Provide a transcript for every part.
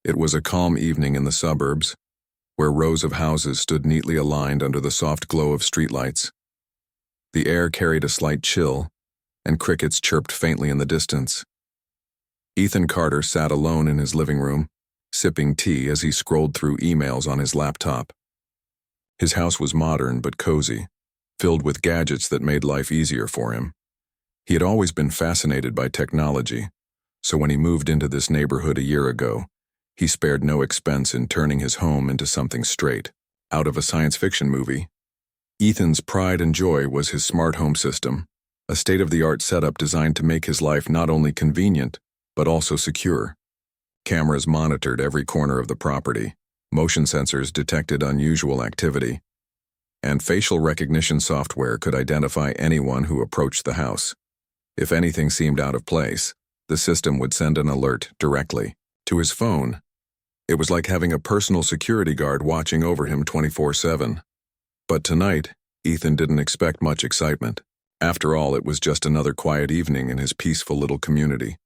It was a calm evening in the suburbs, where rows of houses stood neatly aligned under the soft glow of streetlights. The air carried a slight chill, and crickets chirped faintly in the distance. Ethan Carter sat alone in his living room, sipping tea as he scrolled through emails on his laptop. His house was modern but cozy, filled with gadgets that made life easier for him. He had always been fascinated by technology, so when he moved into this neighborhood a year ago, he spared no expense in turning his home into something straight out of a science fiction movie. Ethan's pride and joy was his smart home system, a state-of-the-art setup designed to make his life not only convenient, but also secure. Cameras monitored every corner of the property, motion sensors detected unusual activity, and facial recognition software could identify anyone who approached the house. If anything seemed out of place, the system would send an alert directly to his phone. It was like having a personal security guard watching over him 24/7. But tonight, Ethan didn't expect much excitement. After all, it was just another quiet evening in his peaceful little community.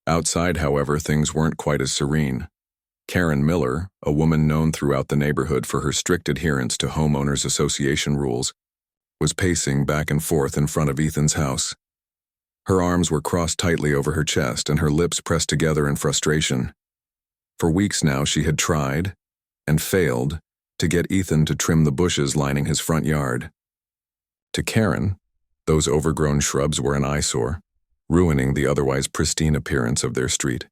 Outside, however, things weren't quite as serene. Karen Miller, a woman known throughout the neighborhood for her strict adherence to homeowners association rules, was pacing back and forth in front of Ethan's house. Her arms were crossed tightly over her chest and her lips pressed together in frustration. For weeks now, she had tried, and failed, to get Ethan to trim the bushes lining his front yard. To Karen, those overgrown shrubs were an eyesore, ruining the otherwise pristine appearance of their street.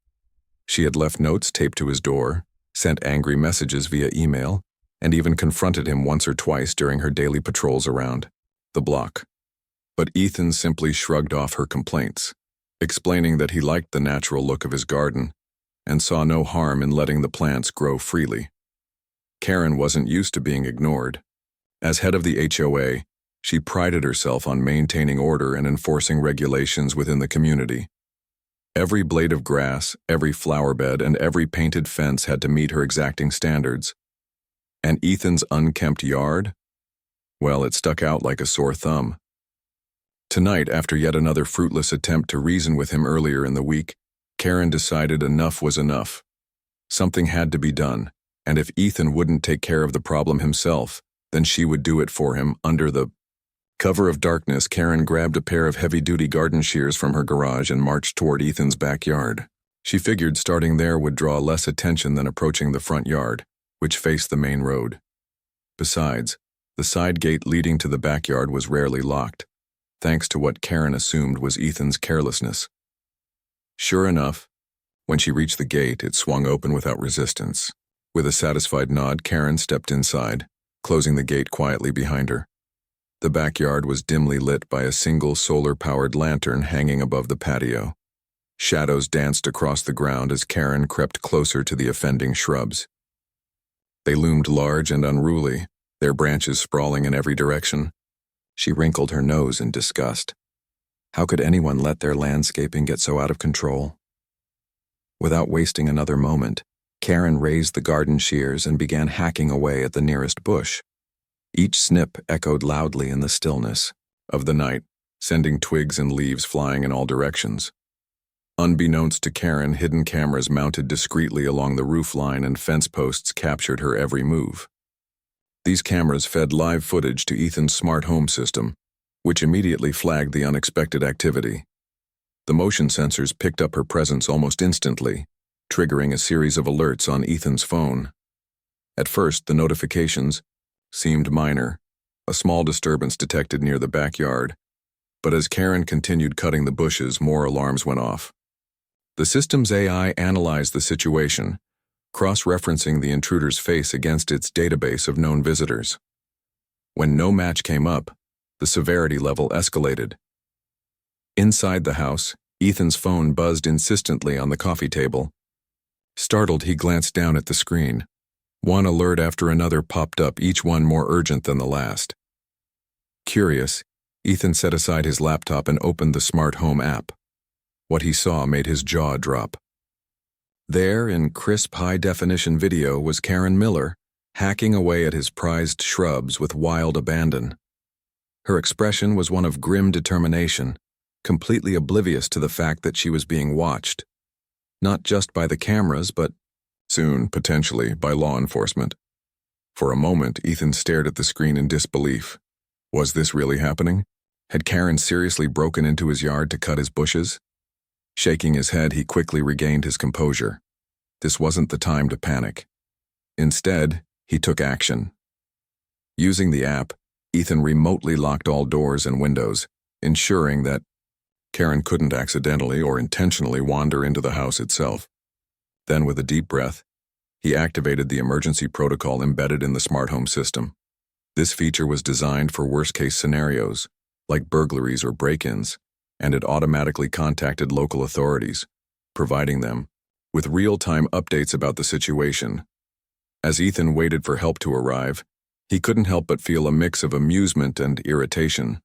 She had left notes taped to his door, sent angry messages via email, and even confronted him once or twice during her daily patrols around the block. But Ethan simply shrugged off her complaints, explaining that he liked the natural look of his garden and saw no harm in letting the plants grow freely. Karen wasn't used to being ignored. As head of the HOA, she prided herself on maintaining order and enforcing regulations within the community. Every blade of grass, every flower bed, and every painted fence had to meet her exacting standards. And Ethan's unkempt yard? Well, it stuck out like a sore thumb. Tonight, after yet another fruitless attempt to reason with him earlier in the week, Karen decided enough was enough. Something had to be done, and if Ethan wouldn't take care of the problem himself, then she would do it for him. Under the cover of darkness, Karen grabbed a pair of heavy-duty garden shears from her garage and marched toward Ethan's backyard. She figured starting there would draw less attention than approaching the front yard, which faced the main road. Besides, the side gate leading to the backyard was rarely locked, thanks to what Karen assumed was Ethan's carelessness. Sure enough, when she reached the gate, it swung open without resistance. With a satisfied nod, Karen stepped inside, closing the gate quietly behind her. The backyard was dimly lit by a single solar-powered lantern hanging above the patio. Shadows danced across the ground as Karen crept closer to the offending shrubs. They loomed large and unruly, their branches sprawling in every direction. She wrinkled her nose in disgust. How could anyone let their landscaping get so out of control? Without wasting another moment, Karen raised the garden shears and began hacking away at the nearest bush. Each snip echoed loudly in the stillness of the night, sending twigs and leaves flying in all directions. Unbeknownst to Karen, hidden cameras mounted discreetly along the roof line and fence posts captured her every move. These cameras fed live footage to Ethan's smart home system, which immediately flagged the unexpected activity. The motion sensors picked up her presence almost instantly, triggering a series of alerts on Ethan's phone. At first, the notifications seemed minor, a small disturbance detected near the backyard, but as Karen continued cutting the bushes, more alarms went off. The system's AI analyzed the situation, cross-referencing the intruder's face against its database of known visitors. When no match came up, the severity level escalated. Inside the house, Ethan's phone buzzed insistently on the coffee table. Startled, he glanced down at the screen. One alert after another popped up, each one more urgent than the last. Curious, Ethan set aside his laptop and opened the smart home app. What he saw made his jaw drop. There, in crisp high-definition video, was Karen Miller, hacking away at his prized shrubs with wild abandon. Her expression was one of grim determination, completely oblivious to the fact that she was being watched. Not just by the cameras, but soon, potentially, by law enforcement. For a moment, Ethan stared at the screen in disbelief. Was this really happening? Had Karen seriously broken into his yard to cut his bushes? Shaking his head, he quickly regained his composure. This wasn't the time to panic. Instead, he took action. Using the app, Ethan remotely locked all doors and windows, ensuring that Karen couldn't accidentally or intentionally wander into the house itself. Then, with a deep breath, he activated the emergency protocol embedded in the smart home system. This feature was designed for worst-case scenarios, like burglaries or break-ins, and it automatically contacted local authorities, providing them with real-time updates about the situation. As Ethan waited for help to arrive, he couldn't help but feel a mix of amusement and irritation.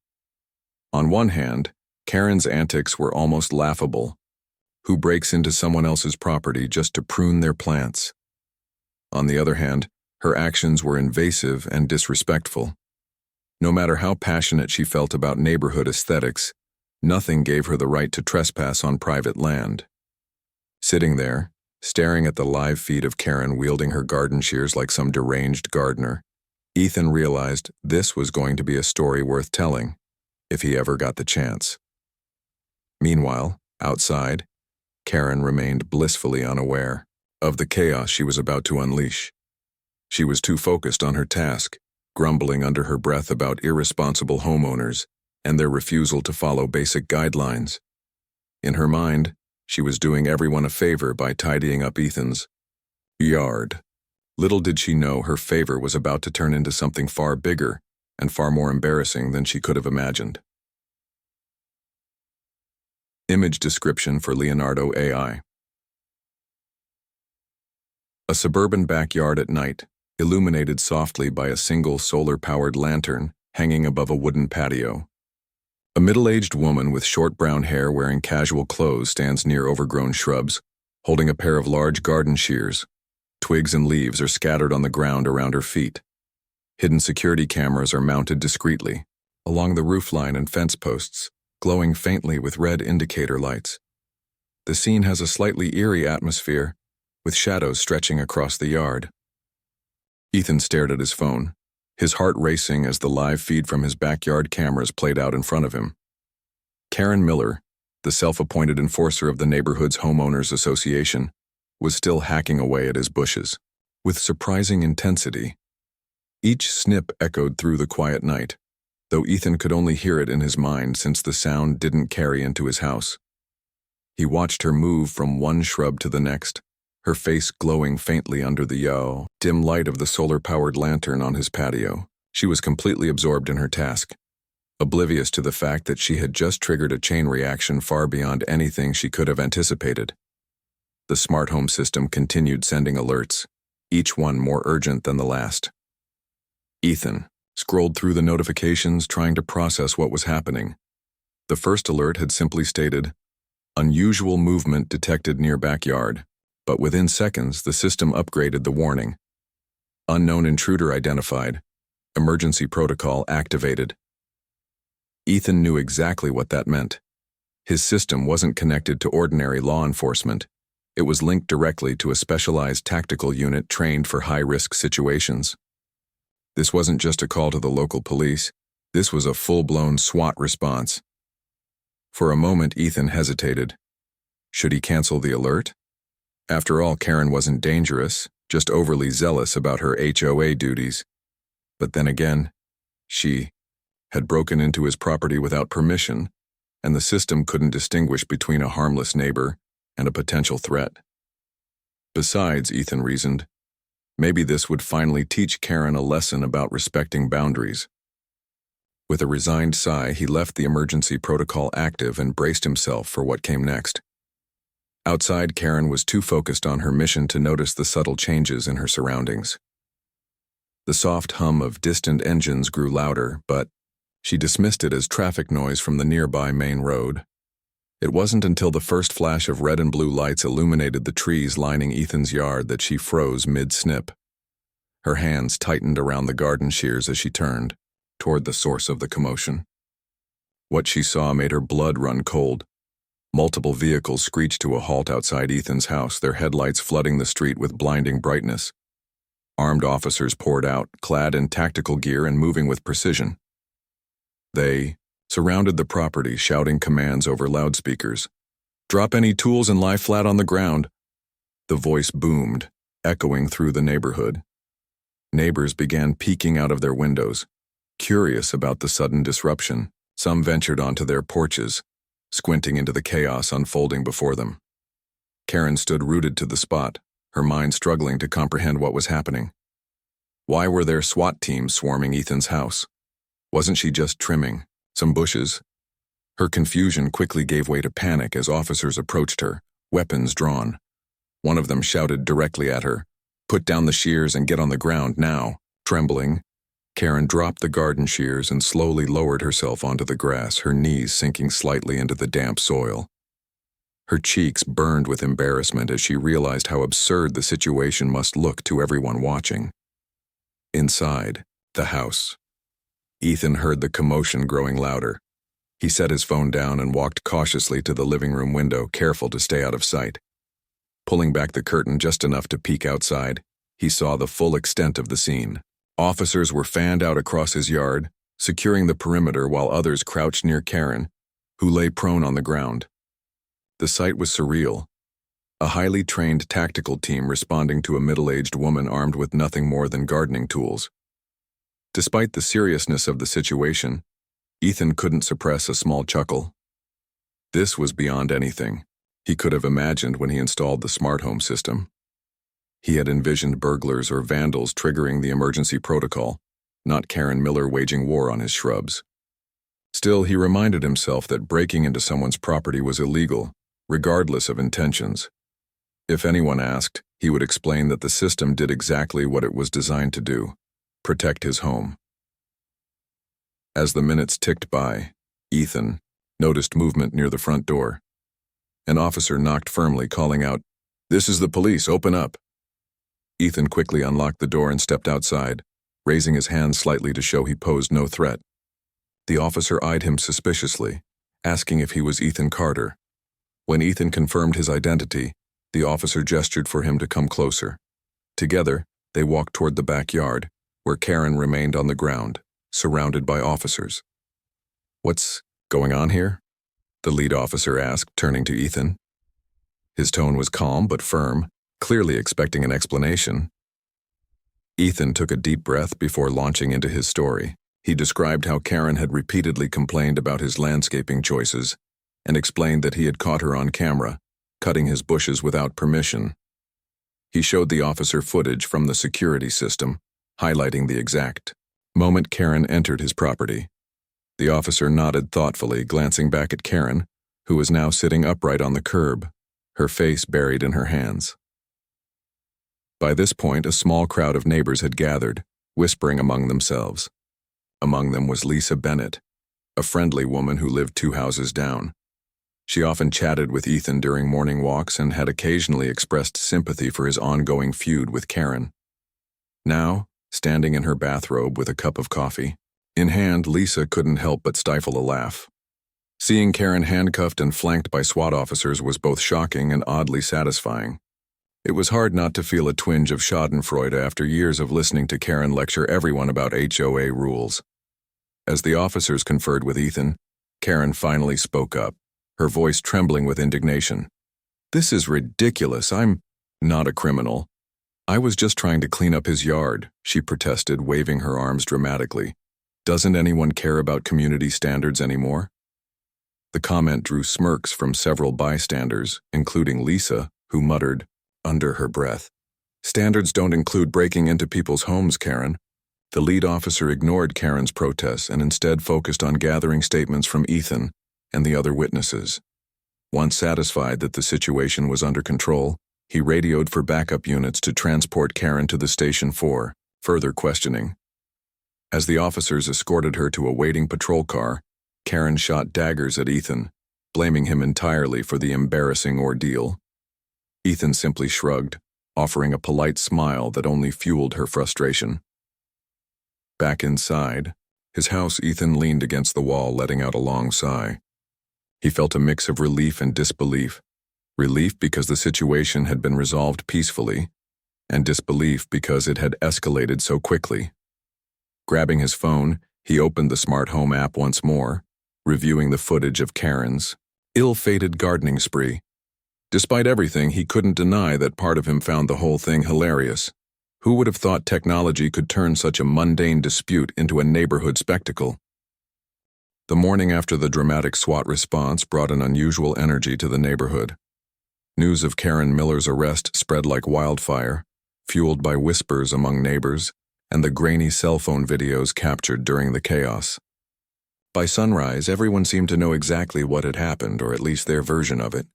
On one hand, Karen's antics were almost laughable. Who breaks into someone else's property just to prune their plants? On the other hand, her actions were invasive and disrespectful. No matter how passionate she felt about neighborhood aesthetics, nothing gave her the right to trespass on private land. Sitting there, staring at the live feed of Karen wielding her garden shears like some deranged gardener, Ethan realized this was going to be a story worth telling, if he ever got the chance. Meanwhile, outside, Karen remained blissfully unaware of the chaos she was about to unleash. She was too focused on her task, grumbling under her breath about irresponsible homeowners and their refusal to follow basic guidelines. In her mind, she was doing everyone a favor by tidying up Ethan's yard. Little did she know her favor was about to turn into something far bigger and far more embarrassing than she could have imagined. Image description for Leonardo AI. A suburban backyard at night, illuminated softly by a single solar-powered lantern hanging above a wooden patio. A middle-aged woman with short brown hair wearing casual clothes stands near overgrown shrubs, holding a pair of large garden shears. Twigs and leaves are scattered on the ground around her feet. Hidden security cameras are mounted discreetly, along the roofline and fence posts, glowing faintly with red indicator lights. The scene has a slightly eerie atmosphere, with shadows stretching across the yard. Ethan stared at his phone, his heart racing as the live feed from his backyard cameras played out in front of him. Karen Miller, the self-appointed enforcer of the neighborhood's homeowners association, was still hacking away at his bushes. With surprising intensity, each snip echoed through the quiet night, though Ethan could only hear it in his mind since the sound didn't carry into his house. He watched her move from one shrub to the next, her face glowing faintly under the dim light of the solar-powered lantern on his patio. She was completely absorbed in her task, oblivious to the fact that she had just triggered a chain reaction far beyond anything she could have anticipated. The smart home system continued sending alerts, each one more urgent than the last. Ethan scrolled through the notifications, trying to process what was happening. The first alert had simply stated, "Unusual movement detected near backyard," but within seconds the system upgraded the warning. "Unknown intruder identified. Emergency protocol activated." Ethan knew exactly what that meant. His system wasn't connected to ordinary law enforcement. It was linked directly to a specialized tactical unit trained for high-risk situations. This wasn't just a call to the local police. This was a full-blown SWAT response. For a moment, Ethan hesitated. Should he cancel the alert? After all, Karen wasn't dangerous, just overly zealous about her HOA duties. But then again, she had broken into his property without permission, and the system couldn't distinguish between a harmless neighbor and a potential threat. Besides, Ethan reasoned, maybe this would finally teach Karen a lesson about respecting boundaries. With a resigned sigh, he left the emergency protocol active and braced himself for what came next. Outside, Karen was too focused on her mission to notice the subtle changes in her surroundings. The soft hum of distant engines grew louder, but she dismissed it as traffic noise from the nearby main road. It wasn't until the first flash of red and blue lights illuminated the trees lining Ethan's yard that she froze mid-snip. Her hands tightened around the garden shears as she turned toward the source of the commotion. What she saw made her blood run cold. Multiple vehicles screeched to a halt outside Ethan's house, their headlights flooding the street with blinding brightness. Armed officers poured out, clad in tactical gear and moving with precision. They surrounded the property, shouting commands over loudspeakers. "Drop any tools and lie flat on the ground." The voice boomed, echoing through the neighborhood. Neighbors began peeking out of their windows, curious about the sudden disruption. Some ventured onto their porches, squinting into the chaos unfolding before them. Karen stood rooted to the spot, her mind struggling to comprehend what was happening. Why were there SWAT teams swarming Ethan's house? Wasn't she just trimming some bushes? Her confusion quickly gave way to panic as officers approached her, weapons drawn. One of them shouted directly at her, "Put down the shears and get on the ground now." Trembling, Karen dropped the garden shears and slowly lowered herself onto the grass, her knees sinking slightly into the damp soil. Her cheeks burned with embarrassment as she realized how absurd the situation must look to everyone watching. Inside the house, Ethan heard the commotion growing louder. He set his phone down and walked cautiously to the living room window, careful to stay out of sight. Pulling back the curtain just enough to peek outside, he saw the full extent of the scene. Officers were fanned out across his yard, securing the perimeter while others crouched near Karen, who lay prone on the ground. The sight was surreal. A highly trained tactical team responding to a middle-aged woman armed with nothing more than gardening tools. Despite the seriousness of the situation, Ethan couldn't suppress a small chuckle. This was beyond anything he could have imagined when he installed the smart home system. He had envisioned burglars or vandals triggering the emergency protocol, not Karen Miller waging war on his shrubs. Still, he reminded himself that breaking into someone's property was illegal, regardless of intentions. If anyone asked, he would explain that the system did exactly what it was designed to do: protect his home. As the minutes ticked by, Ethan noticed movement near the front door. An officer knocked firmly, calling out, "This is the police, open up." Ethan quickly unlocked the door and stepped outside, raising his hand slightly to show he posed no threat. The officer eyed him suspiciously, asking if he was Ethan Carter. When Ethan confirmed his identity, the officer gestured for him to come closer. Together, they walked toward the backyard, where Karen remained on the ground, surrounded by officers. "What's going on here?" the lead officer asked, turning to Ethan. His tone was calm but firm, clearly expecting an explanation. Ethan took a deep breath before launching into his story. He described how Karen had repeatedly complained about his landscaping choices and explained that he had caught her on camera, cutting his bushes without permission. He showed the officer footage from the security system, highlighting the exact moment Karen entered his property. The officer nodded thoughtfully, glancing back at Karen, who was now sitting upright on the curb, her face buried in her hands. By this point, a small crowd of neighbors had gathered, whispering among themselves. Among them was Lisa Bennett, a friendly woman who lived 2 houses down. She often chatted with Ethan during morning walks and had occasionally expressed sympathy for his ongoing feud with Karen. Now, standing in her bathrobe with a cup of coffee in hand, Lisa couldn't help but stifle a laugh. Seeing Karen handcuffed and flanked by SWAT officers was both shocking and oddly satisfying. It was hard not to feel a twinge of schadenfreude after years of listening to Karen lecture everyone about HOA rules. As the officers conferred with Ethan, Karen finally spoke up, her voice trembling with indignation. "This is ridiculous. I'm not a criminal. I was just trying to clean up his yard," she protested, waving her arms dramatically. "Doesn't anyone care about community standards anymore?" The comment drew smirks from several bystanders, including Lisa, who muttered, under her breath, "Standards don't include breaking into people's homes, Karen." The lead officer ignored Karen's protests and instead focused on gathering statements from Ethan and the other witnesses. Once satisfied that the situation was under control, he radioed for backup units to transport Karen to the station for further questioning. As the officers escorted her to a waiting patrol car, Karen shot daggers at Ethan, blaming him entirely for the embarrassing ordeal. Ethan simply shrugged, offering a polite smile that only fueled her frustration. Back inside his house, Ethan leaned against the wall, letting out a long sigh. He felt a mix of relief and disbelief. Relief because the situation had been resolved peacefully, and disbelief because it had escalated so quickly. Grabbing his phone, he opened the smart home app once more, reviewing the footage of Karen's ill-fated gardening spree. Despite everything, he couldn't deny that part of him found the whole thing hilarious. Who would have thought technology could turn such a mundane dispute into a neighborhood spectacle? The morning after the dramatic SWAT response brought an unusual energy to the neighborhood. News of Karen Miller's arrest spread like wildfire, fueled by whispers among neighbors and the grainy cell phone videos captured during the chaos. By sunrise, everyone seemed to know exactly what had happened, or at least their version of it.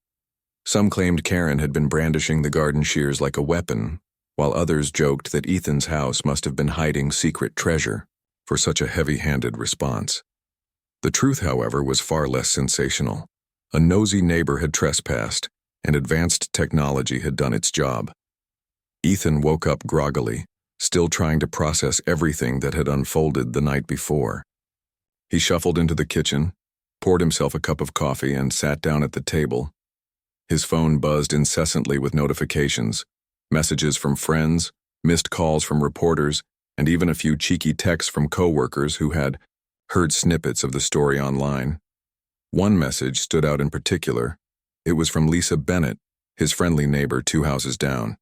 Some claimed Karen had been brandishing the garden shears like a weapon, while others joked that Ethan's house must have been hiding secret treasure for such a heavy-handed response. The truth, however, was far less sensational. A nosy neighbor had trespassed, and advanced technology had done its job. Ethan woke up groggily, still trying to process everything that had unfolded the night before. He shuffled into the kitchen, poured himself a cup of coffee, and sat down at the table. His phone buzzed incessantly with notifications, messages from friends, missed calls from reporters, and even a few cheeky texts from coworkers who had heard snippets of the story online. One message stood out in particular. It was from Lisa Bennett, his friendly neighbor 2 houses down.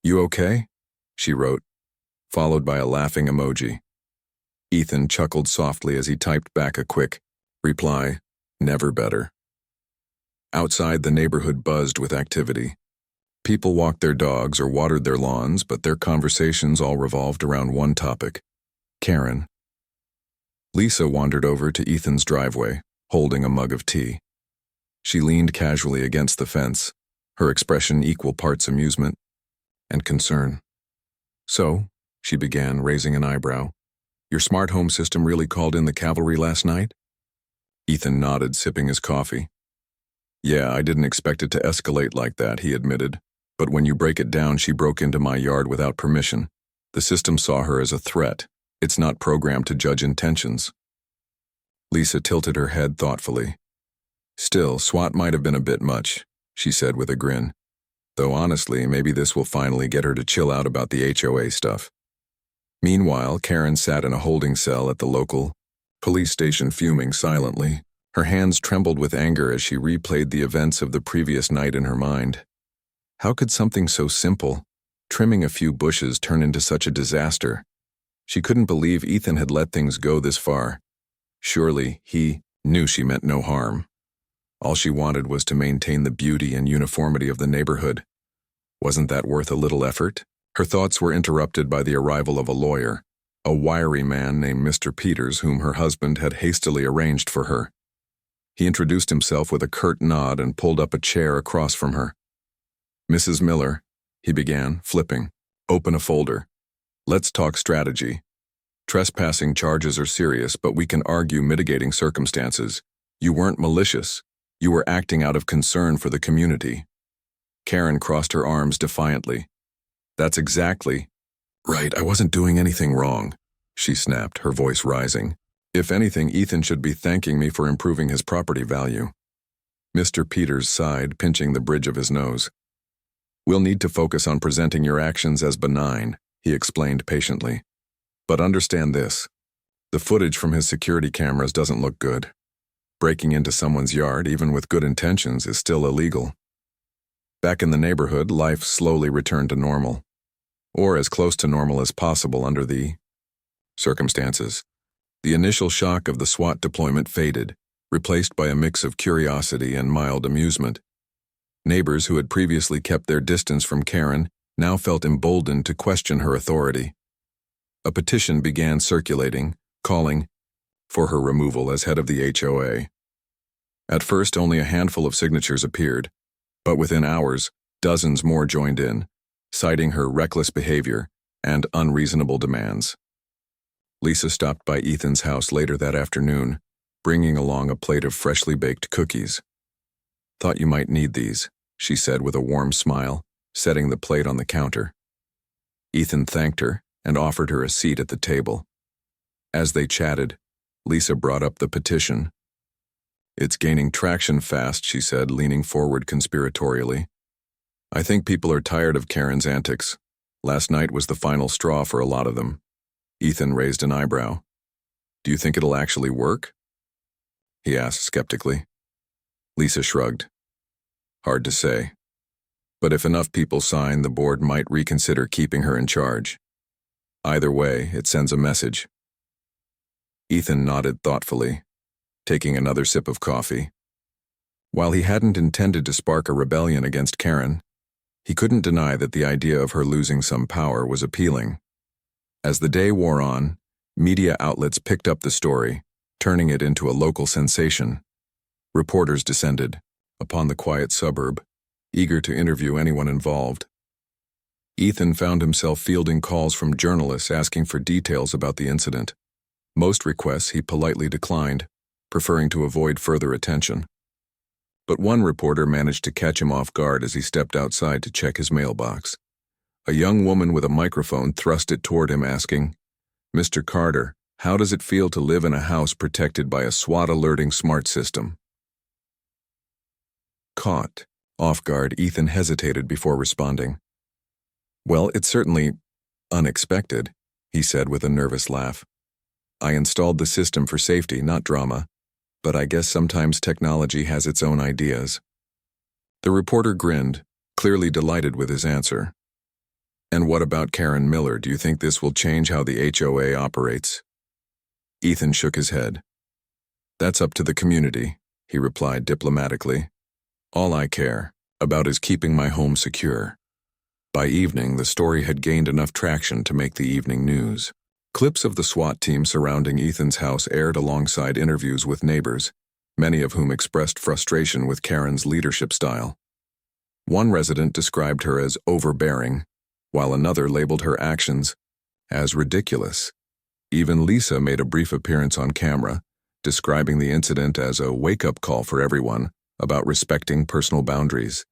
"You okay?" she wrote, followed by a laughing emoji. Ethan chuckled softly as he typed back a quick reply, "Never better." Outside, the neighborhood buzzed with activity. People walked their dogs or watered their lawns, but their conversations all revolved around one topic: Karen. Lisa wandered over to Ethan's driveway, holding a mug of tea. She leaned casually against the fence, her expression equal parts amusement and concern. "So," she began, raising an eyebrow, "your smart home system really called in the cavalry last night?" Ethan nodded, sipping his coffee. "Yeah, I didn't expect it to escalate like that," he admitted. "But when you break it down, she broke into my yard without permission. The system saw her as a threat. It's not programmed to judge intentions." Lisa tilted her head thoughtfully. "Still, SWAT might have been a bit much," she said with a grin. "Though honestly, maybe this will finally get her to chill out about the HOA stuff." Meanwhile, Karen sat in a holding cell at the local police station, fuming silently. Her hands trembled with anger as she replayed the events of the previous night in her mind. How could something so simple, trimming a few bushes, turn into such a disaster? She couldn't believe Ethan had let things go this far. Surely he knew she meant no harm. All she wanted was to maintain the beauty and uniformity of the neighborhood. Wasn't that worth a little effort? Her thoughts were interrupted by the arrival of a lawyer, a wiry man named Mr. Peters, whom her husband had hastily arranged for her. He introduced himself with a curt nod and pulled up a chair across from her. "Mrs. Miller," he began, flipping, "open a folder. Let's talk strategy. Trespassing charges are serious, but we can argue mitigating circumstances. You weren't malicious. You were acting out of concern for the community." Karen crossed her arms defiantly. "That's exactly right. I wasn't doing anything wrong," she snapped, her voice rising. "If anything, Ethan should be thanking me for improving his property value." Mr. Peters sighed, pinching the bridge of his nose. "We'll need to focus on presenting your actions as benign," he explained patiently. "But understand this. The footage from his security cameras doesn't look good. Breaking into someone's yard, even with good intentions, is still illegal." Back in the neighborhood, life slowly returned to normal, or as close to normal as possible under the circumstances. The initial shock of the SWAT deployment faded, replaced by a mix of curiosity and mild amusement. Neighbors who had previously kept their distance from Karen now felt emboldened to question her authority. A petition began circulating, calling for her removal as head of the HOA. At first, only a handful of signatures appeared, but within hours, dozens more joined in, citing her reckless behavior and unreasonable demands. Lisa stopped by Ethan's house later that afternoon, bringing along a plate of freshly baked cookies. "Thought you might need these," she said with a warm smile, setting the plate on the counter. Ethan thanked her and offered her a seat at the table. As they chatted, Lisa brought up the petition. It's gaining traction fast, she said, leaning forward conspiratorially. I think people are tired of Karen's antics. Last night was the final straw for a lot of them. Ethan raised an eyebrow. Do you think it'll actually work? He asked skeptically. Lisa shrugged. Hard to say. But if enough people sign, the board might reconsider keeping her in charge. Either way, it sends a message. Ethan nodded thoughtfully, taking another sip of coffee. While he hadn't intended to spark a rebellion against Karen, he couldn't deny that the idea of her losing some power was appealing. As the day wore on, media outlets picked up the story, turning it into a local sensation. Reporters descended upon the quiet suburb, eager to interview anyone involved. Ethan found himself fielding calls from journalists asking for details about the incident. Most requests he politely declined, preferring to avoid further attention. But one reporter managed to catch him off guard as he stepped outside to check his mailbox. A young woman with a microphone thrust it toward him, asking, "Mr. Carter, how does it feel to live in a house protected by a SWAT alerting smart system?" Caught off guard, Ethan hesitated before responding. "Well, it's certainly unexpected," he said with a nervous laugh. "I installed the system for safety, not drama, but I guess sometimes technology has its own ideas." The reporter grinned, clearly delighted with his answer. "And what about Karen Miller? Do you think this will change how the HOA operates?" Ethan shook his head. "That's up to the community," he replied diplomatically. "All I care about is keeping my home secure." By evening, the story had gained enough traction to make the evening news. Clips of the SWAT team surrounding Ethan's house aired alongside interviews with neighbors, many of whom expressed frustration with Karen's leadership style. One resident described her as overbearing, while another labeled her actions as ridiculous. Even Lisa made a brief appearance on camera, describing the incident as a wake-up call for everyone about respecting personal boundaries.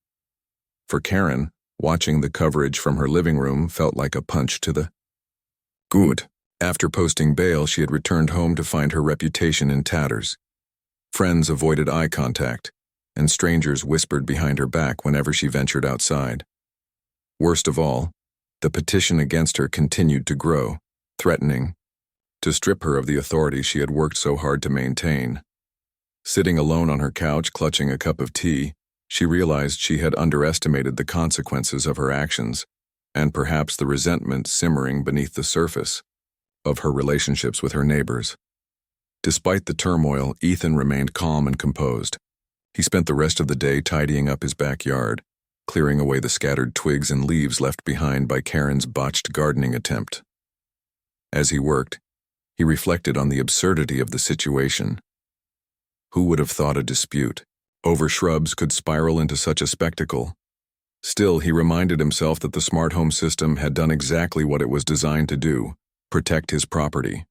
For Karen, watching the coverage from her living room felt like a punch to the gut. After posting bail, she had returned home to find her reputation in tatters. Friends avoided eye contact, and strangers whispered behind her back whenever she ventured outside. Worst of all, the petition against her continued to grow, threatening to strip her of the authority she had worked so hard to maintain. Sitting alone on her couch, clutching a cup of tea, she realized she had underestimated the consequences of her actions, and perhaps the resentment simmering beneath the surface of her relationships with her neighbors. Despite the turmoil, Ethan remained calm and composed. He spent the rest of the day tidying up his backyard, clearing away the scattered twigs and leaves left behind by Karen's botched gardening attempt. As he worked, he reflected on the absurdity of the situation. Who would have thought a dispute over shrubs could spiral into such a spectacle? Still, he reminded himself that the smart home system had done exactly what it was designed to do: protect his property.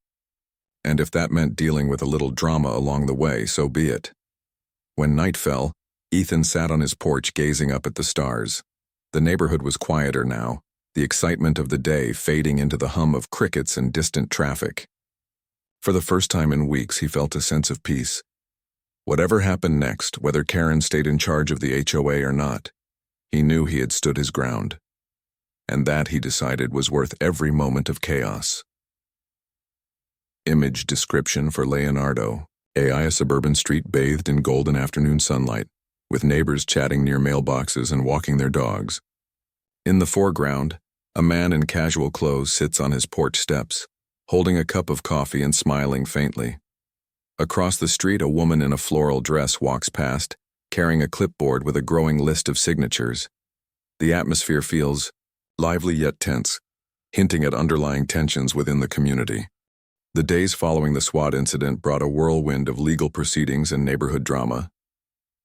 And if that meant dealing with a little drama along the way, so be it. When night fell, Ethan sat on his porch gazing up at the stars. The neighborhood was quieter now, the excitement of the day fading into the hum of crickets and distant traffic. For the first time in weeks, he felt a sense of peace. Whatever happened next, whether Karen stayed in charge of the HOA or not, he knew he had stood his ground. And that, he decided, was worth every moment of chaos. Image description for Leonardo. A suburban street bathed in golden afternoon sunlight, with neighbors chatting near mailboxes and walking their dogs. In the foreground, a man in casual clothes sits on his porch steps, holding a cup of coffee and smiling faintly. Across the street, a woman in a floral dress walks past, carrying a clipboard with a growing list of signatures. The atmosphere feels lively yet tense, hinting at underlying tensions within the community. The days following the SWAT incident brought a whirlwind of legal proceedings and neighborhood drama.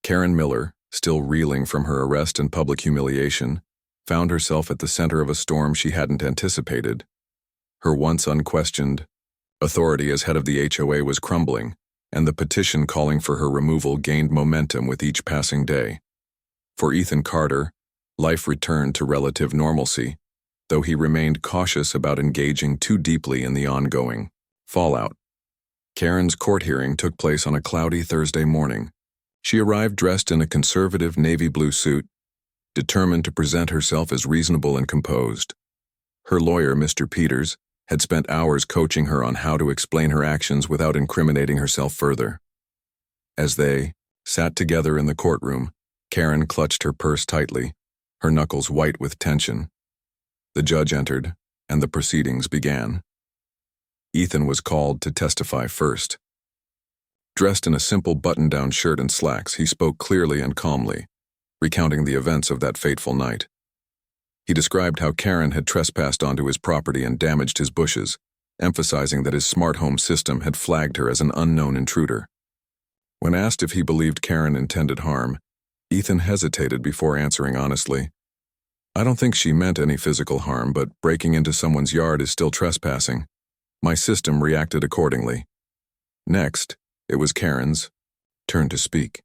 Karen Miller, still reeling from her arrest and public humiliation, found herself at the center of a storm she hadn't anticipated. Her once unquestioned authority as head of the HOA was crumbling, and the petition calling for her removal gained momentum with each passing day. For Ethan Carter, life returned to relative normalcy, though he remained cautious about engaging too deeply in the ongoing fallout. Karen's court hearing took place on a cloudy Thursday morning, She arrived dressed in a conservative navy blue suit, determined to present herself as reasonable and composed. Her lawyer, Mr. Peters, had spent hours coaching her on how to explain her actions without incriminating herself further. As they sat together in the courtroom, Karen clutched her purse tightly, her knuckles white with tension. The judge entered, and the proceedings began. Ethan was called to testify first. Dressed in a simple button-down shirt and slacks, he spoke clearly and calmly, recounting the events of that fateful night. He described how Karen had trespassed onto his property and damaged his bushes, emphasizing that his smart home system had flagged her as an unknown intruder. When asked if he believed Karen intended harm, Ethan hesitated before answering honestly. "I don't think she meant any physical harm, but breaking into someone's yard is still trespassing. My system reacted accordingly." Next, it was Karen's turn to speak.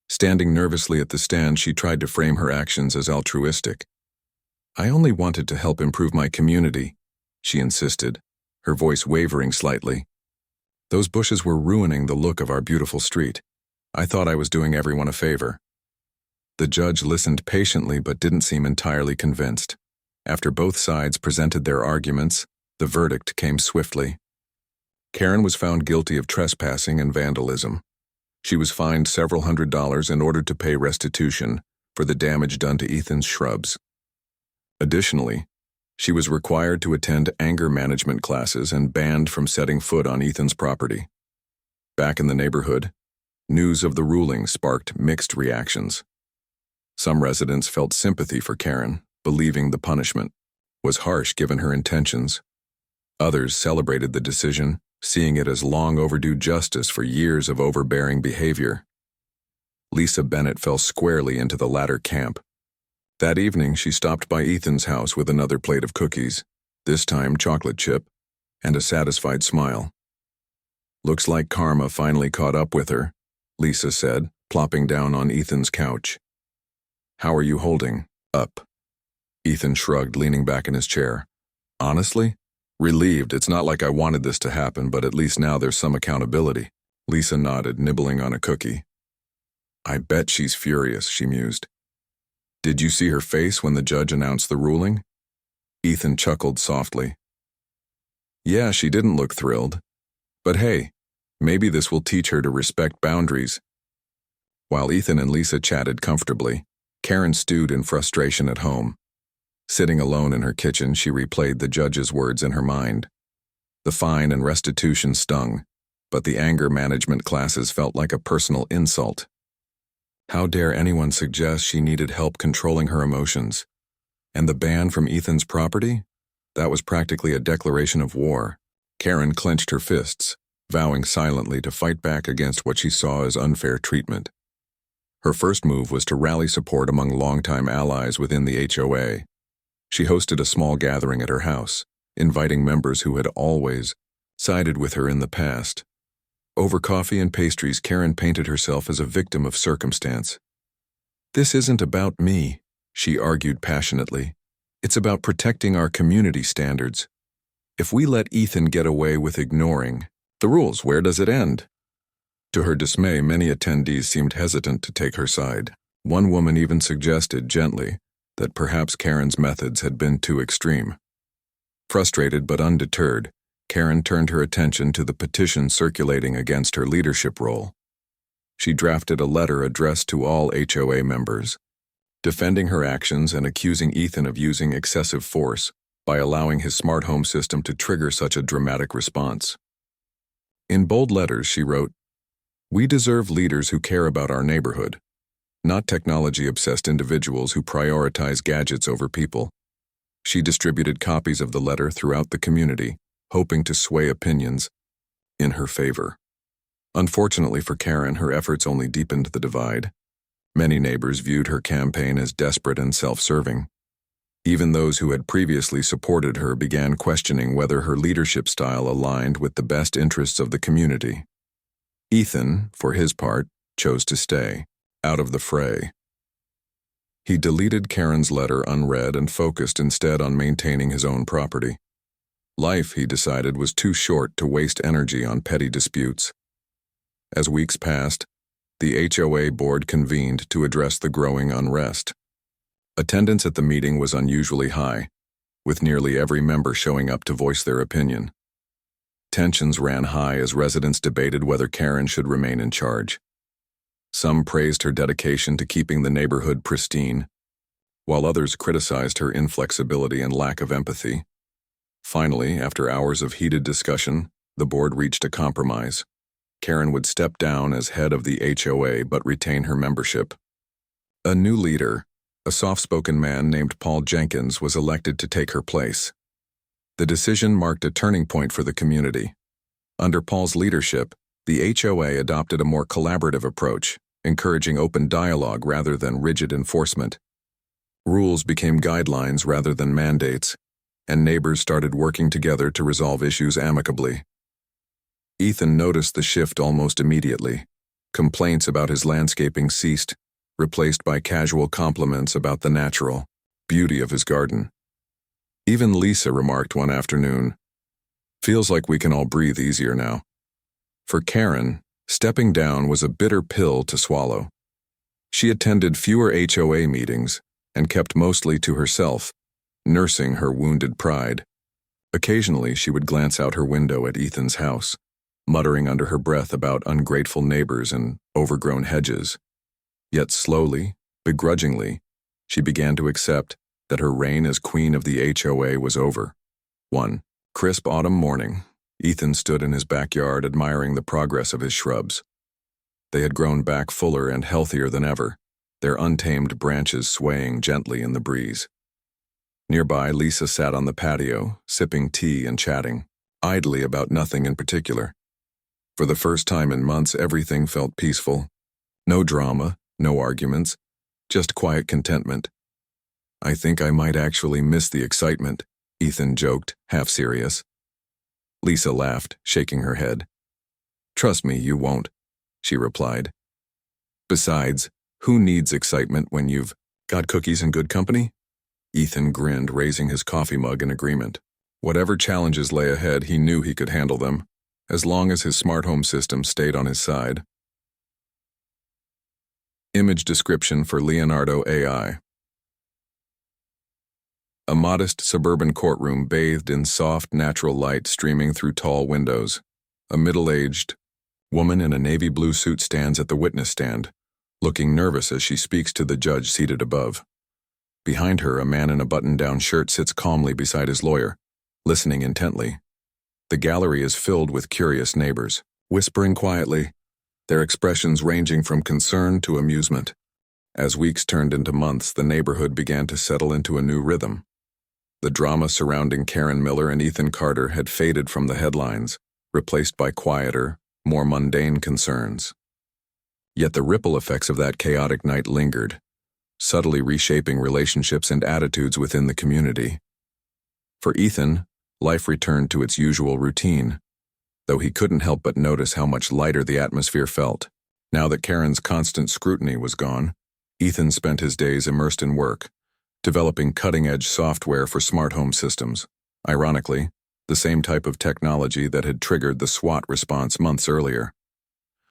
Standing nervously at the stand, she tried to frame her actions as altruistic. "I only wanted to help improve my community," she insisted, her voice wavering slightly. "Those bushes were ruining the look of our beautiful street. I thought I was doing everyone a favor." The judge listened patiently but didn't seem entirely convinced. After both sides presented their arguments, the verdict came swiftly. Karen was found guilty of trespassing and vandalism. She was fined several $100s and ordered to pay restitution for the damage done to Ethan's shrubs. Additionally, she was required to attend anger management classes and banned from setting foot on Ethan's property. Back in the neighborhood, news of the ruling sparked mixed reactions. Some residents felt sympathy for Karen, believing the punishment was harsh given her intentions. Others celebrated the decision, seeing it as long overdue justice for years of overbearing behavior. Lisa Bennett fell squarely into the latter camp. That evening, she stopped by Ethan's house with another plate of cookies, this time chocolate chip, and a satisfied smile. "Looks like karma finally caught up with her," Lisa said, plopping down on Ethan's couch. "How are you holding up?" Ethan shrugged, leaning back in his chair. "Honestly? Relieved. It's not like I wanted this to happen, but at least now there's some accountability." Lisa nodded, nibbling on a cookie. "I bet she's furious," she mused. "Did you see her face when the judge announced the ruling?" Ethan chuckled softly. "Yeah, she didn't look thrilled. But hey, maybe this will teach her to respect boundaries." While Ethan and Lisa chatted comfortably, Karen stewed in frustration at home. Sitting alone in her kitchen, she replayed the judge's words in her mind. The fine and restitution stung, but the anger management classes felt like a personal insult. How dare anyone suggest she needed help controlling her emotions? And the ban from Ethan's property? That was practically a declaration of war. Karen clenched her fists, vowing silently to fight back against what she saw as unfair treatment. Her first move was to rally support among longtime allies within the HOA. She hosted a small gathering at her house, inviting members who had always sided with her in the past. Over coffee and pastries, Karen painted herself as a victim of circumstance. "This isn't about me," she argued passionately. "It's about protecting our community standards. If we let Ethan get away with ignoring the rules, where does it end?" To her dismay, many attendees seemed hesitant to take her side. One woman even suggested gently that perhaps Karen's methods had been too extreme. Frustrated but undeterred, Karen turned her attention to the petition circulating against her leadership role. She drafted a letter addressed to all HOA members, defending her actions and accusing Ethan of using excessive force by allowing his smart home system to trigger such a dramatic response. In bold letters, she wrote, "We deserve leaders who care about our neighborhood, not technology-obsessed individuals who prioritize gadgets over people." She distributed copies of the letter throughout the community, hoping to sway opinions in her favor. Unfortunately for Karen, her efforts only deepened the divide. Many neighbors viewed her campaign as desperate and self-serving. Even those who had previously supported her began questioning whether her leadership style aligned with the best interests of the community. Ethan, for his part, chose to stay out of the fray. He deleted Karen's letter unread and focused instead on maintaining his own property. Life, he decided, was too short to waste energy on petty disputes. As weeks passed, The HOA board convened to address the growing unrest. Attendance at the meeting was unusually high, with nearly every member showing up to voice their opinion. Tensions ran high as residents debated whether Karen should remain in charge. Some praised her dedication to keeping the neighborhood pristine, while others criticized her inflexibility and lack of empathy. Finally, after hours of heated discussion, the board reached a compromise. Karen would step down as head of the HOA but retain her membership. A new leader, a soft-spoken man named Paul Jenkins, was elected to take her place. The decision marked a turning point for the community. Under Paul's leadership, the HOA adopted a more collaborative approach, encouraging open dialogue rather than rigid enforcement. Rules became guidelines rather than mandates, and neighbors started working together to resolve issues amicably. Ethan noticed the shift almost immediately. Complaints about his landscaping ceased, replaced by casual compliments about the natural beauty of his garden. Even Lisa remarked one afternoon, "Feels like we can all breathe easier now." For Karen, stepping down was a bitter pill to swallow. She attended fewer HOA meetings and kept mostly to herself, nursing her wounded pride. Occasionally, she would glance out her window at Ethan's house, muttering under her breath about ungrateful neighbors and overgrown hedges. Yet slowly, begrudgingly, she began to accept that her reign as queen of the HOA was over. One crisp autumn morning, Ethan stood in his backyard admiring the progress of his shrubs. They had grown back fuller and healthier than ever, their untamed branches swaying gently in the breeze. Nearby, Lisa sat on the patio, sipping tea and chatting, idly about nothing in particular. For the first time in months, everything felt peaceful. No drama, no arguments, just quiet contentment. "I think I might actually miss the excitement," Ethan joked, half serious. Lisa laughed, shaking her head. "Trust me, you won't," she replied. "Besides, who needs excitement when you've got cookies and good company?" Ethan grinned, raising his coffee mug in agreement. Whatever challenges lay ahead, he knew he could handle them, as long as his smart home system stayed on his side. Image description for Leonardo AI. A modest suburban courtroom bathed in soft, natural light streaming through tall windows. A middle-aged woman in a navy blue suit stands at the witness stand, looking nervous as she speaks to the judge seated above. Behind her, a man in a button-down shirt sits calmly beside his lawyer, listening intently. The gallery is filled with curious neighbors, whispering quietly, their expressions ranging from concern to amusement. As weeks turned into months, the neighborhood began to settle into a new rhythm. The drama surrounding Karen Miller and Ethan Carter had faded from the headlines, replaced by quieter, more mundane concerns. Yet the ripple effects of that chaotic night lingered, subtly reshaping relationships and attitudes within the community. For Ethan, life returned to its usual routine, though he couldn't help but notice how much lighter the atmosphere felt. Now that Karen's constant scrutiny was gone, Ethan spent his days immersed in work, developing cutting-edge software for smart home systems. Ironically, the same type of technology that had triggered the SWAT response months earlier.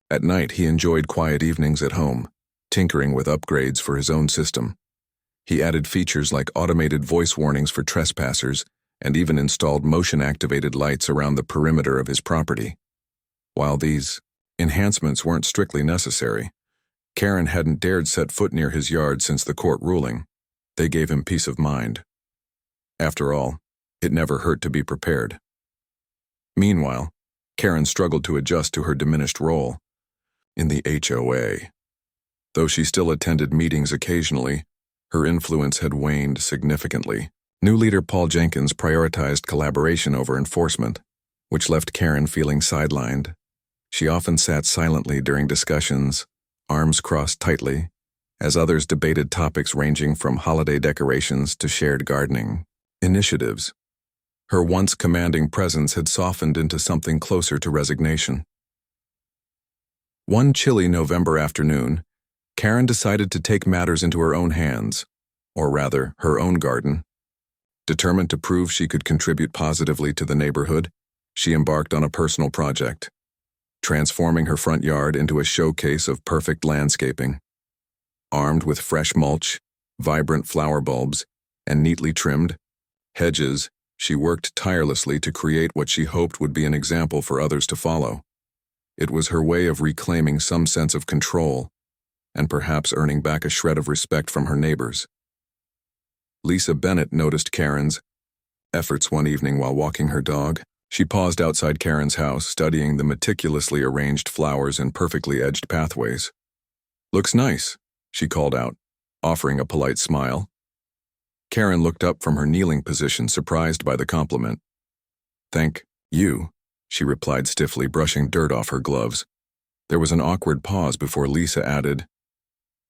At night, he enjoyed quiet evenings at home, tinkering with upgrades for his own system. He added features like automated voice warnings for trespassers and even installed motion-activated lights around the perimeter of his property. While these enhancements weren't strictly necessary, Karen hadn't dared set foot near his yard since the court ruling. They gave him peace of mind. After all, it never hurt to be prepared. Meanwhile, Karen struggled to adjust to her diminished role in the HOA. Though she still attended meetings occasionally, her influence had waned significantly. New leader Paul Jenkins prioritized collaboration over enforcement, which left Karen feeling sidelined. She often sat silently during discussions, arms crossed tightly, as others debated topics ranging from holiday decorations to shared gardening initiatives. Her once commanding presence had softened into something closer to resignation. One chilly November afternoon, Karen decided to take matters into her own hands, or rather, her own garden. Determined to prove she could contribute positively to the neighborhood, she embarked on a personal project: transforming her front yard into a showcase of perfect landscaping. Armed with fresh mulch, vibrant flower bulbs, and neatly trimmed hedges, she worked tirelessly to create what she hoped would be an example for others to follow. It was her way of reclaiming some sense of control, and perhaps earning back a shred of respect from her neighbors. Lisa Bennett noticed Karen's efforts one evening while walking her dog. She paused outside Karen's house, studying the meticulously arranged flowers and perfectly edged pathways. "Looks nice," she called out, offering a polite smile. Karen looked up from her kneeling position, surprised by the compliment. "Thank you," she replied stiffly, brushing dirt off her gloves. There was an awkward pause before Lisa added,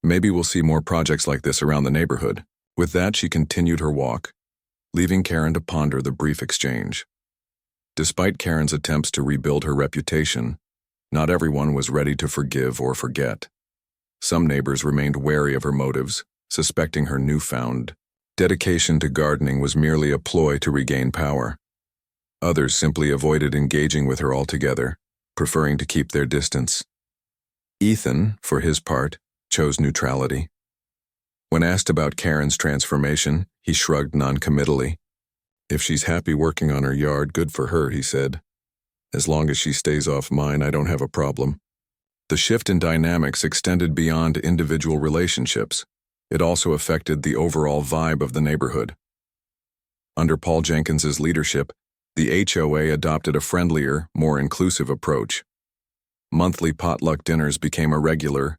"Maybe we'll see more projects like this around the neighborhood." With that, she continued her walk, leaving Karen to ponder the brief exchange. Despite Karen's attempts to rebuild her reputation, not everyone was ready to forgive or forget. Some neighbors remained wary of her motives, suspecting her newfound dedication to gardening was merely a ploy to regain power. Others simply avoided engaging with her altogether, preferring to keep their distance. Ethan, for his part, chose neutrality. When asked about Karen's transformation, he shrugged noncommittally. "If she's happy working on her yard, good for her," he said. "As long as she stays off mine, I don't have a problem." The shift in dynamics extended beyond individual relationships. It also affected the overall vibe of the neighborhood. Under Paul Jenkins's leadership, the HOA adopted a friendlier, more inclusive approach. Monthly potluck dinners became a regular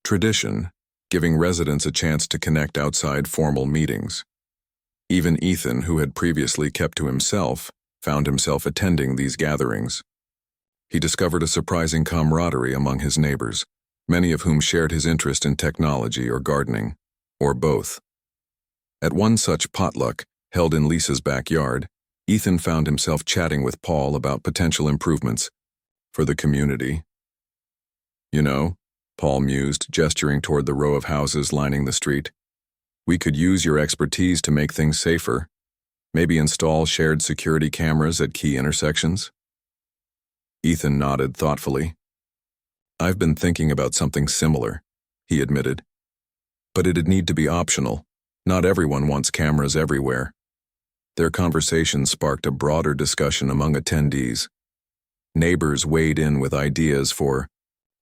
tradition, giving residents a chance to connect outside formal meetings. Even Ethan, who had previously kept to himself, found himself attending these gatherings. He discovered a surprising camaraderie among his neighbors, many of whom shared his interest in technology or gardening, or both. At one such potluck, held in Lisa's backyard, Ethan found himself chatting with Paul about potential improvements for the community. "You know," Paul mused, gesturing toward the row of houses lining the street, "we could use your expertise to make things safer. Maybe install shared security cameras at key intersections?" Ethan nodded thoughtfully. "I've been thinking about something similar," he admitted. "But it'd need to be optional. Not everyone wants cameras everywhere." Their conversation sparked a broader discussion among attendees. Neighbors weighed in with ideas for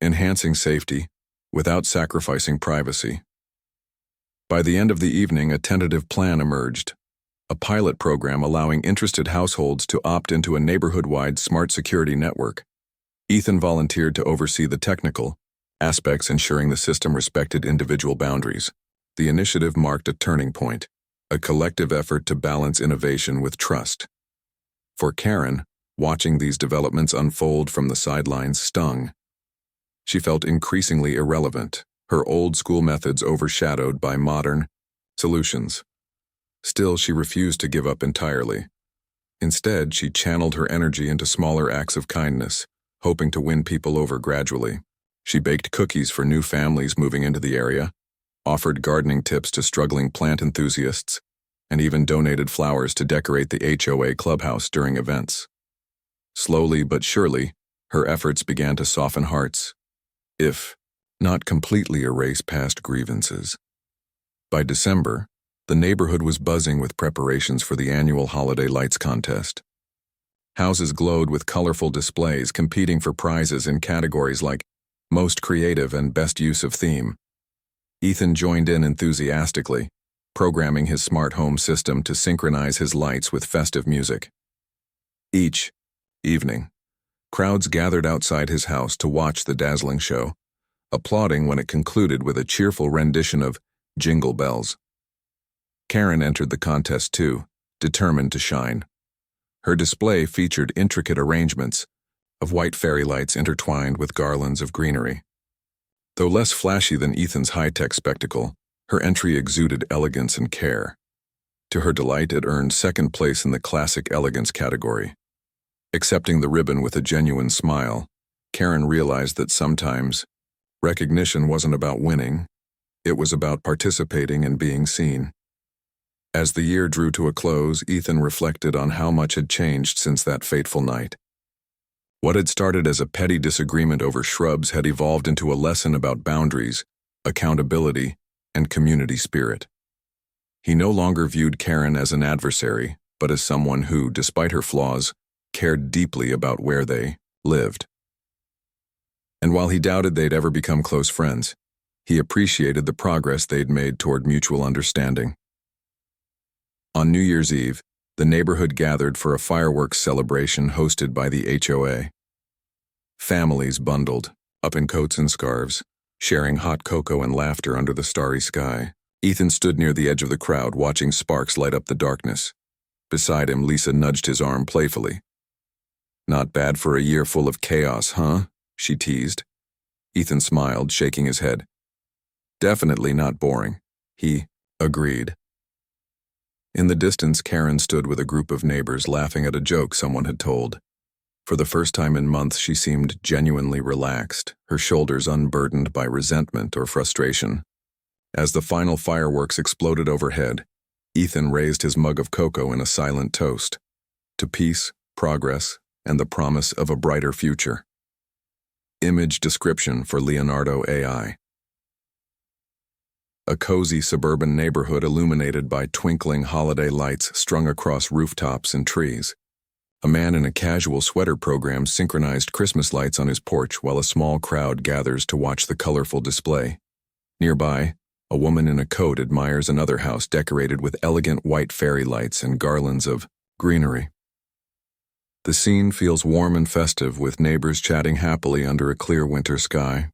enhancing safety without sacrificing privacy. By the end of the evening, a tentative plan emerged, a pilot program allowing interested households to opt into a neighborhood-wide smart security network. Ethan volunteered to oversee the technical aspects, ensuring the system respected individual boundaries. The initiative marked a turning point, a collective effort to balance innovation with trust. For Karen, watching these developments unfold from the sidelines stung. She felt increasingly irrelevant, her old-school methods overshadowed by modern solutions. Still, she refused to give up entirely. Instead, she channeled her energy into smaller acts of kindness, hoping to win people over gradually. She baked cookies for new families moving into the area, offered gardening tips to struggling plant enthusiasts, and even donated flowers to decorate the HOA clubhouse during events. Slowly but surely, her efforts began to soften hearts, if not completely erase past grievances. By December, the neighborhood was buzzing with preparations for the annual holiday lights contest. Houses glowed with colorful displays, competing for prizes in categories like Most Creative and Best Use of Theme. Ethan joined in enthusiastically, programming his smart home system to synchronize his lights with festive music. Each evening, crowds gathered outside his house to watch the dazzling show, applauding when it concluded with a cheerful rendition of Jingle Bells. Karen entered the contest too, determined to shine. Her display featured intricate arrangements of white fairy lights intertwined with garlands of greenery. Though less flashy than Ethan's high-tech spectacle, her entry exuded elegance and care. To her delight, it earned second place in the classic elegance category. Accepting the ribbon with a genuine smile, Karen realized that sometimes recognition wasn't about winning, it was about participating and being seen. As the year drew to a close, Ethan reflected on how much had changed since that fateful night. What had started as a petty disagreement over shrubs had evolved into a lesson about boundaries, accountability, and community spirit. He no longer viewed Karen as an adversary, but as someone who, despite her flaws, cared deeply about where they lived. And while he doubted they'd ever become close friends, he appreciated the progress they'd made toward mutual understanding. On New Year's Eve, the neighborhood gathered for a fireworks celebration hosted by the HOA. Families bundled, up in coats and scarves, sharing hot cocoa and laughter under the starry sky. Ethan stood near the edge of the crowd, watching sparks light up the darkness. Beside him, Lisa nudged his arm playfully. "Not bad for a year full of chaos, huh?" she teased. Ethan smiled, shaking his head. "Definitely not boring," he agreed. In the distance, Karen stood with a group of neighbors laughing at a joke someone had told. For the first time in months, she seemed genuinely relaxed, her shoulders unburdened by resentment or frustration. As the final fireworks exploded overhead, Ethan raised his mug of cocoa in a silent toast to peace, progress, and the promise of a brighter future. Image description for Leonardo AI. A cozy suburban neighborhood illuminated by twinkling holiday lights strung across rooftops and trees. A man in a casual sweater program synchronized Christmas lights on his porch while a small crowd gathers to watch the colorful display. Nearby, a woman in a coat admires another house decorated with elegant white fairy lights and garlands of greenery. The scene feels warm and festive, with neighbors chatting happily under a clear winter sky.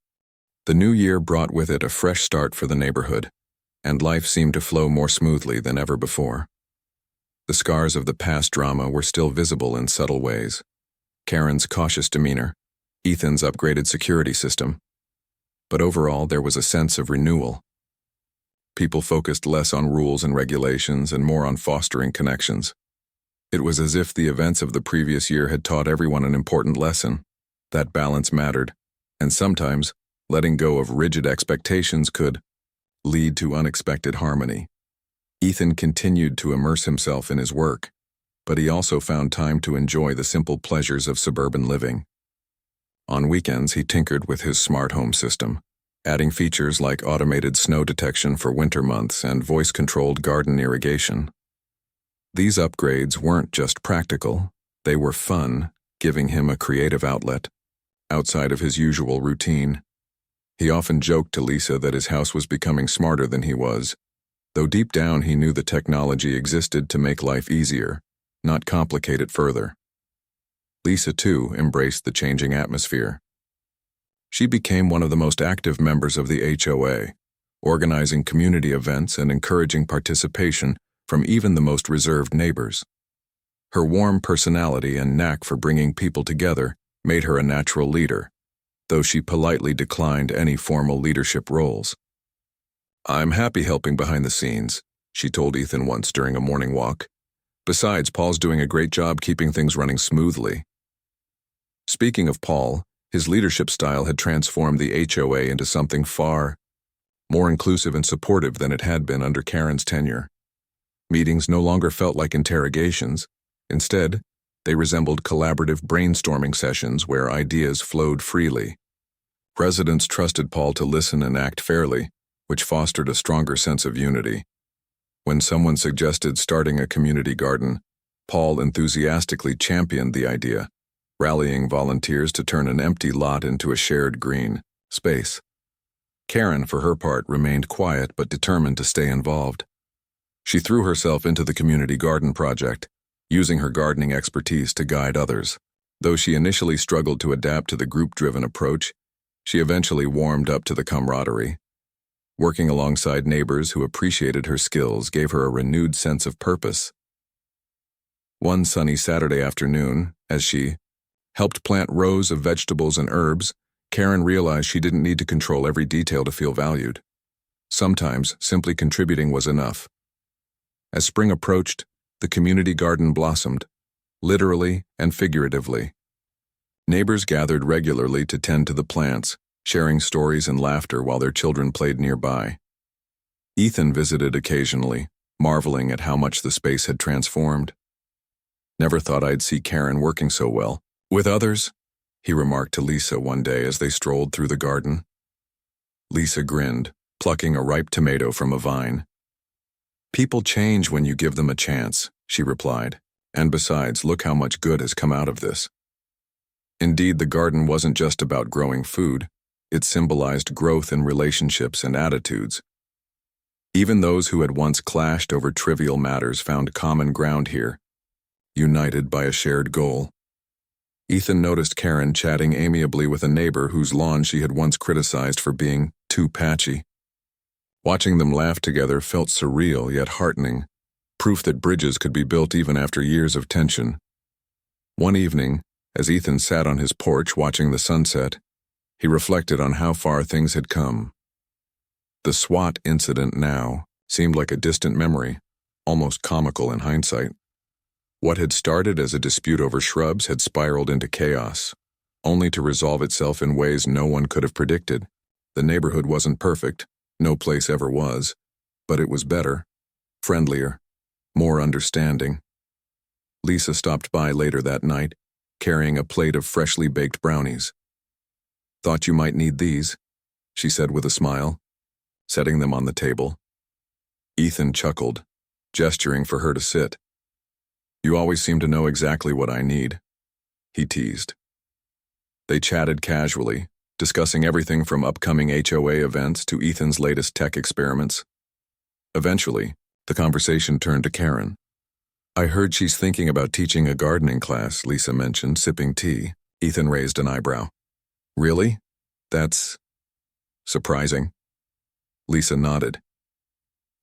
The new year brought with it a fresh start for the neighborhood, and life seemed to flow more smoothly than ever before. The scars of the past drama were still visible in subtle ways. Karen's cautious demeanor, Ethan's upgraded security system. But overall, there was a sense of renewal. People focused less on rules and regulations and more on fostering connections. It was as if the events of the previous year had taught everyone an important lesson. That balance mattered, and sometimes letting go of rigid expectations could lead to unexpected harmony. Ethan continued to immerse himself in his work, but he also found time to enjoy the simple pleasures of suburban living. On weekends, he tinkered with his smart home system, adding features like automated snow detection for winter months and voice-controlled garden irrigation. These upgrades weren't just practical, they were fun, giving him a creative outlet outside of his usual routine. He often joked to Lisa that his house was becoming smarter than he was, though deep down he knew the technology existed to make life easier, not complicate it further. Lisa, too, embraced the changing atmosphere. She became one of the most active members of the HOA, organizing community events and encouraging participation from even the most reserved neighbors. Her warm personality and knack for bringing people together made her a natural leader, though she politely declined any formal leadership roles. "I'm happy helping behind the scenes," she told Ethan once during a morning walk. "Besides, Paul's doing a great job keeping things running smoothly." Speaking of Paul, his leadership style had transformed the HOA into something far more inclusive and supportive than it had been under Karen's tenure. Meetings no longer felt like interrogations. Instead, they resembled collaborative brainstorming sessions where ideas flowed freely. Residents trusted Paul to listen and act fairly, which fostered a stronger sense of unity. When someone suggested starting a community garden, Paul enthusiastically championed the idea, rallying volunteers to turn an empty lot into a shared green space. Karen, for her part, remained quiet but determined to stay involved. She threw herself into the community garden project, using her gardening expertise to guide others. Though she initially struggled to adapt to the group-driven approach, she eventually warmed up to the camaraderie. Working alongside neighbors who appreciated her skills gave her a renewed sense of purpose. One sunny Saturday afternoon, as she helped plant rows of vegetables and herbs, Karen realized she didn't need to control every detail to feel valued. Sometimes, simply contributing was enough. As spring approached, the community garden blossomed, literally and figuratively. Neighbors gathered regularly to tend to the plants, sharing stories and laughter while their children played nearby. Ethan visited occasionally, marveling at how much the space had transformed. "Never thought I'd see Karen working so well." With others, he remarked to Lisa one day as they strolled through the garden. Lisa grinned, plucking a ripe tomato from a vine. "People change when you give them a chance," she replied. "And besides, look how much good has come out of this." Indeed, the garden wasn't just about growing food. It symbolized growth in relationships and attitudes. Even those who had once clashed over trivial matters found common ground here, united by a shared goal. Ethan noticed Karen chatting amiably with a neighbor whose lawn she had once criticized for being too patchy. Watching them laugh together felt surreal yet heartening, proof that bridges could be built even after years of tension. One evening, as Ethan sat on his porch watching the sunset, he reflected on how far things had come. The SWAT incident now seemed like a distant memory, almost comical in hindsight. What had started as a dispute over shrubs had spiraled into chaos, only to resolve itself in ways no one could have predicted. The neighborhood wasn't perfect, no place ever was, but it was better, friendlier, more understanding. Lisa stopped by later that night, carrying a plate of freshly baked brownies. "Thought you might need these," she said with a smile, setting them on the table. Ethan chuckled, gesturing for her to sit. "You always seem to know exactly what I need," he teased. They chatted casually, discussing everything from upcoming HOA events to Ethan's latest tech experiments. Eventually, the conversation turned to Karen. "I heard she's thinking about teaching a gardening class," Lisa mentioned, sipping tea. Ethan raised an eyebrow. "Really? That's surprising." Lisa nodded.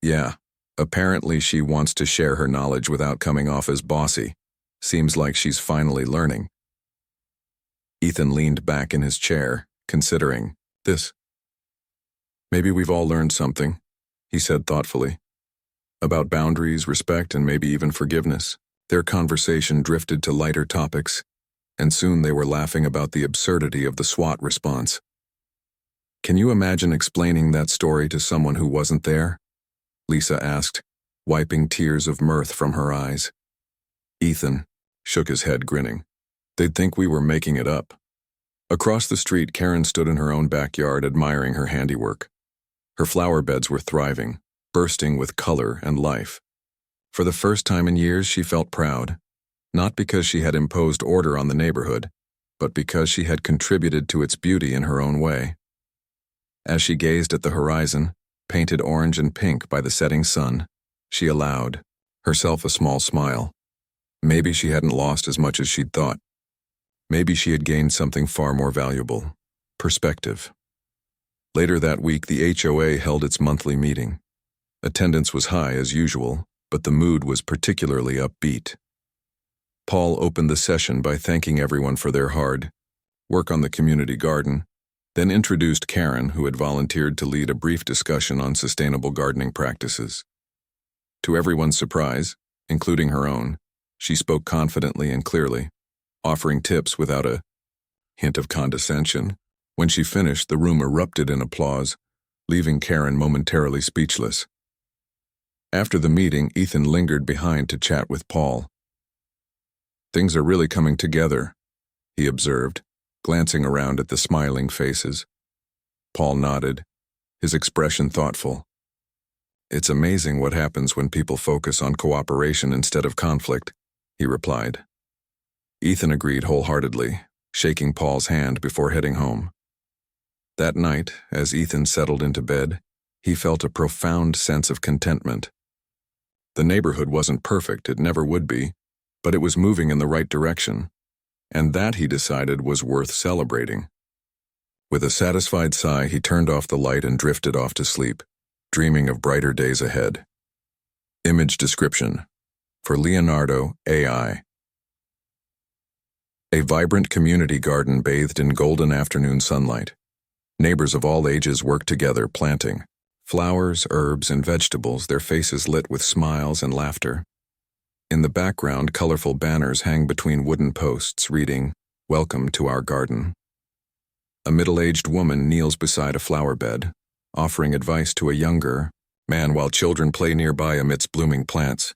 "Yeah, apparently she wants to share her knowledge without coming off as bossy. Seems like she's finally learning." Ethan leaned back in his chair, considering this. "Maybe we've all learned something," he said thoughtfully. "About boundaries, respect, and maybe even forgiveness." Their conversation drifted to lighter topics, and soon they were laughing about the absurdity of the SWAT response. "Can you imagine explaining that story to someone who wasn't there?" Lisa asked, wiping tears of mirth from her eyes. Ethan shook his head, grinning. "They'd think we were making it up." Across the street, Karen stood in her own backyard admiring her handiwork. Her flower beds were thriving, bursting with color and life. For the first time in years, she felt proud, not because she had imposed order on the neighborhood, but because she had contributed to its beauty in her own way. As she gazed at the horizon, painted orange and pink by the setting sun, she allowed herself a small smile. Maybe she hadn't lost as much as she'd thought. Maybe she had gained something far more valuable: perspective. Later that week, the HOA held its monthly meeting. Attendance was high as usual, but the mood was particularly upbeat. Paul opened the session by thanking everyone for their hard work on the community garden, then introduced Karen, who had volunteered to lead a brief discussion on sustainable gardening practices. To everyone's surprise, including her own, she spoke confidently and clearly, offering tips without a hint of condescension. When she finished, the room erupted in applause, leaving Karen momentarily speechless. After the meeting, Ethan lingered behind to chat with Paul. "Things are really coming together," he observed, glancing around at the smiling faces. Paul nodded, his expression thoughtful. "It's amazing what happens when people focus on cooperation instead of conflict," he replied. Ethan agreed wholeheartedly, shaking Paul's hand before heading home. That night, as Ethan settled into bed, he felt a profound sense of contentment. The neighborhood wasn't perfect, it never would be, but it was moving in the right direction, and that, he decided, was worth celebrating. With a satisfied sigh, he turned off the light and drifted off to sleep, dreaming of brighter days ahead. Image description: for Leonardo, AI. A vibrant community garden bathed in golden afternoon sunlight. Neighbors of all ages worked together, planting flowers, herbs, and vegetables, their faces lit with smiles and laughter. In the background, colorful banners hang between wooden posts, reading, "Welcome to our garden." A middle-aged woman kneels beside a flower bed, offering advice to a younger man while children play nearby amidst blooming plants.